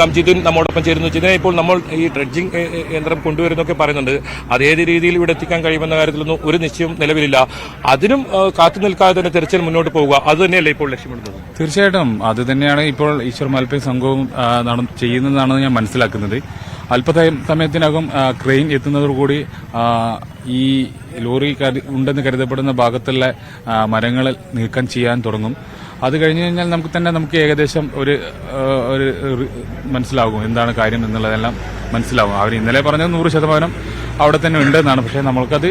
നൽകാം. ജിതിൻ നമ്മോടൊപ്പം ചേരുന്നു. ജിതിനെ, ഇപ്പോൾ നമ്മൾ ഈ ഡ്രഡ്ജിംഗ് യന്ത്രം കൊണ്ടുവരുന്നൊക്കെ പറയുന്നുണ്ട്. അതേത് രീതിയിൽ ഇവിടെ എത്തിക്കാൻ കഴിയുമെന്ന കാര്യത്തിലൊന്നും ഒരു നിശ്ചയം നിലവിലില്ല. അതിനും കാത്തു നിൽക്കാതെ തന്നെ തെരച്ചിൽ മുന്നോട്ട് പോവുക, അത് തന്നെയല്ലേ ഇപ്പോൾ ലക്ഷ്യമിടുന്നത്? തീർച്ചയായിട്ടും അത് തന്നെയാണ് ഇപ്പോൾ ഈശ്വർ മാൽപ്പേ സംഘവും ചെയ്യുന്നതെന്നാണ് ഞാൻ മനസ്സിലാക്കുന്നത്. അല്പസമയത്തിനകം ക്രെയിൻ എത്തുന്നതോടുകൂടി ഈ ലോറി ഉണ്ടെന്ന് കരുതപ്പെടുന്ന ഭാഗത്തുള്ള മരങ്ങൾ നീക്കം ചെയ്യാൻ തുടങ്ങും. അത് കഴിഞ്ഞു കഴിഞ്ഞാൽ നമുക്ക് ഏകദേശം ഒരു മനസ്സിലാകും എന്താണ് കാര്യം എന്നുള്ളതെല്ലാം മനസ്സിലാകും. അവർ ഇന്നലെ പറഞ്ഞത് 100% അവിടെ തന്നെ ഉണ്ടെന്നാണ്. പക്ഷേ നമ്മൾക്കത്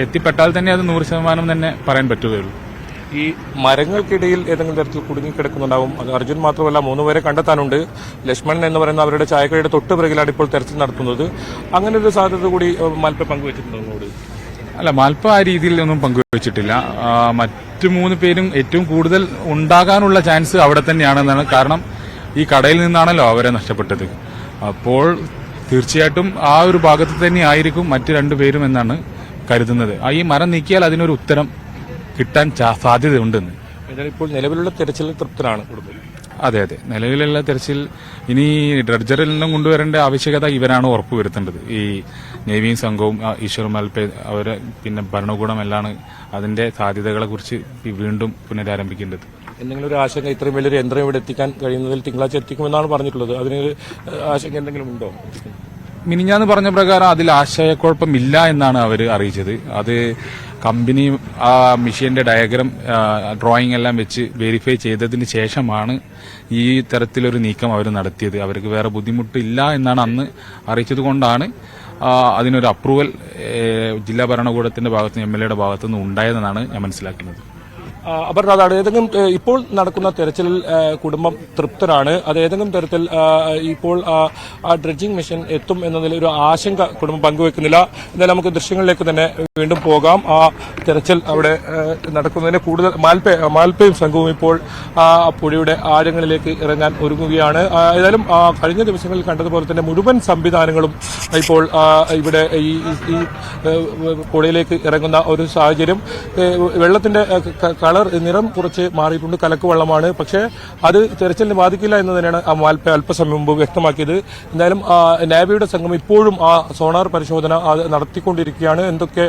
എത്തിപ്പെട്ടാൽ തന്നെ അത് 100% തന്നെ പറയാൻ പറ്റുകയുള്ളൂ. ഈ മരങ്ങൾക്കിടയിൽ ഏതെങ്കിലും തരത്തിൽ കുടുങ്ങിക്കിടക്കുന്നുണ്ടാവും. അത് അർജുൻ മാത്രമല്ല, 3 പേരെ കണ്ടെത്താനുണ്ട്. ലക്ഷ്മണൻ എന്ന് പറയുന്ന അവരുടെ ചായക്കടയുടെ തൊട്ട് പിറകിലാണ് ഇപ്പോൾ തെരച്ചിൽ നടത്തുന്നത്. അങ്ങനെ ഒരു സാധ്യത കൂടി മാൽപ്പ പങ്കുവച്ചിട്ടുണ്ടോ? അല്ല, മാൽപ്പ ആ രീതിയിലൊന്നും പങ്കുവച്ചിട്ടില്ല. മറ്റു 3 പേരും ഏറ്റവും കൂടുതൽ ഉണ്ടാകാനുള്ള ചാൻസ് അവിടെ തന്നെയാണെന്നാണ്. കാരണം ഈ കടയിൽ നിന്നാണല്ലോ അവരെ നഷ്ടപ്പെട്ടത്. അപ്പോൾ തീർച്ചയായിട്ടും ആ ഒരു ഭാഗത്ത് തന്നെ ആയിരിക്കും മറ്റു 2 പേരും എന്നാണ് കരുതുന്നത്. ഈ മരം നീക്കിയാൽ അതിനൊരു ഉത്തരം കിട്ടാൻ സാധ്യതയുണ്ടെന്ന്. ഇപ്പോൾ നിലവിലുള്ള തെരച്ചിൽ തൃപ്തരാണ് കുടുംബം? അതെ, നിലവിലുള്ള തെരച്ചിൽ ഇനി ഡ്രഡ്ജറിൽ നിന്നും കൊണ്ടുവരേണ്ട ആവശ്യകത ഇവരാണ് ഉറപ്പുവരുത്തേണ്ടത്. ഈ നേവിയും സംഘവും ഈശ്വർ മാൽപ്പേ അവരെ പിന്നെ ഭരണകൂടമെല്ലാം അതിന്റെ സാധ്യതകളെ കുറിച്ച് വീണ്ടും പുനരാരംഭിക്കേണ്ടത്. എന്തെങ്കിലും ഒരു ആശങ്ക, ഇത്രയും വലിയൊരു യന്ത്രം ഇവിടെ എത്തിക്കാൻ കഴിയുന്നതിൽ തിങ്കളാഴ്ച എത്തിക്കുമെന്നാണ് പറഞ്ഞിട്ടുള്ളത്. അതിനൊരു ആശങ്ക എന്തെങ്കിലും ഉണ്ടോ? മിനിഞ്ഞാന്ന് പറഞ്ഞ പ്രകാരം അതിൽ ആശയക്കുഴപ്പമില്ല എന്നാണ് അവർ അറിയിച്ചത്. അത് കമ്പനി ആ മെഷീന്റെ ഡയഗ്രം ഡ്രോയിങ് എല്ലാം വെച്ച് വെരിഫൈ ചെയ്തതിന് ശേഷമാണ് ഈ തരത്തിലൊരു നീക്കം അവർ നടത്തിയത്. അവർക്ക് വേറെ ബുദ്ധിമുട്ടില്ല എന്നാണ് അന്ന് അറിയിച്ചത് കൊണ്ടാണ് അതിനൊരു അപ്രൂവൽ ജില്ലാ ഭരണകൂടത്തിന്റെ ഭാഗത്തുനിന്ന് MLA യുടെ ഭാഗത്തുനിന്ന് ഉണ്ടായതെന്നാണ് ഞാൻ മനസ്സിലാക്കുന്നത്. അപർണ, ഏതെങ്കിലും ഇപ്പോൾ നടക്കുന്ന തെരച്ചിലിൽ കുടുംബം തൃപ്തരാണ്. അത് ഏതെങ്കിലും തരത്തിൽ ഇപ്പോൾ ആ ഡ്രഡ്ജിംഗ് മെഷീൻ എത്തും എന്നതിൽ ഒരു ആശങ്ക കുടുംബം പങ്കുവെക്കുന്നില്ല. എന്നാലും നമുക്ക് ദൃശ്യങ്ങളിലേക്ക് തന്നെ വീണ്ടും പോകാം. ആ തെരച്ചിൽ അവിടെ നടക്കുന്നതിന് കൂടുതൽ മാൽപ്പയും സംഘവും ഇപ്പോൾ ആ പുഴയുടെ ആഴങ്ങളിലേക്ക് ഇറങ്ങാൻ ഒരുങ്ങുകയാണ്. ഏതായാലും കഴിഞ്ഞ ദിവസങ്ങളിൽ കണ്ടതുപോലെ തന്നെ മുഴുവൻ സംവിധാനങ്ങളും ഇപ്പോൾ ഇവിടെ ഈ പുഴയിലേക്ക് ഇറങ്ങുന്ന ഒരു സാഹചര്യം. വെള്ളത്തിന്റെ നിറം കുറച്ച് മാറിയിട്ടുണ്ട്, കലക്ക് വെള്ളമാണ്. പക്ഷേ അത് തെരച്ചിലിനെ ബാധിക്കില്ല എന്ന് തന്നെയാണ് മാൽപ്പ അല്പസമയം മുമ്പ് വ്യക്തമാക്കിയത്. എന്തായാലും നേവിയുടെ സംഘം ഇപ്പോഴും ആ സോണാർ പരിശോധന നടത്തിക്കൊണ്ടിരിക്കുകയാണ്. എന്തൊക്കെ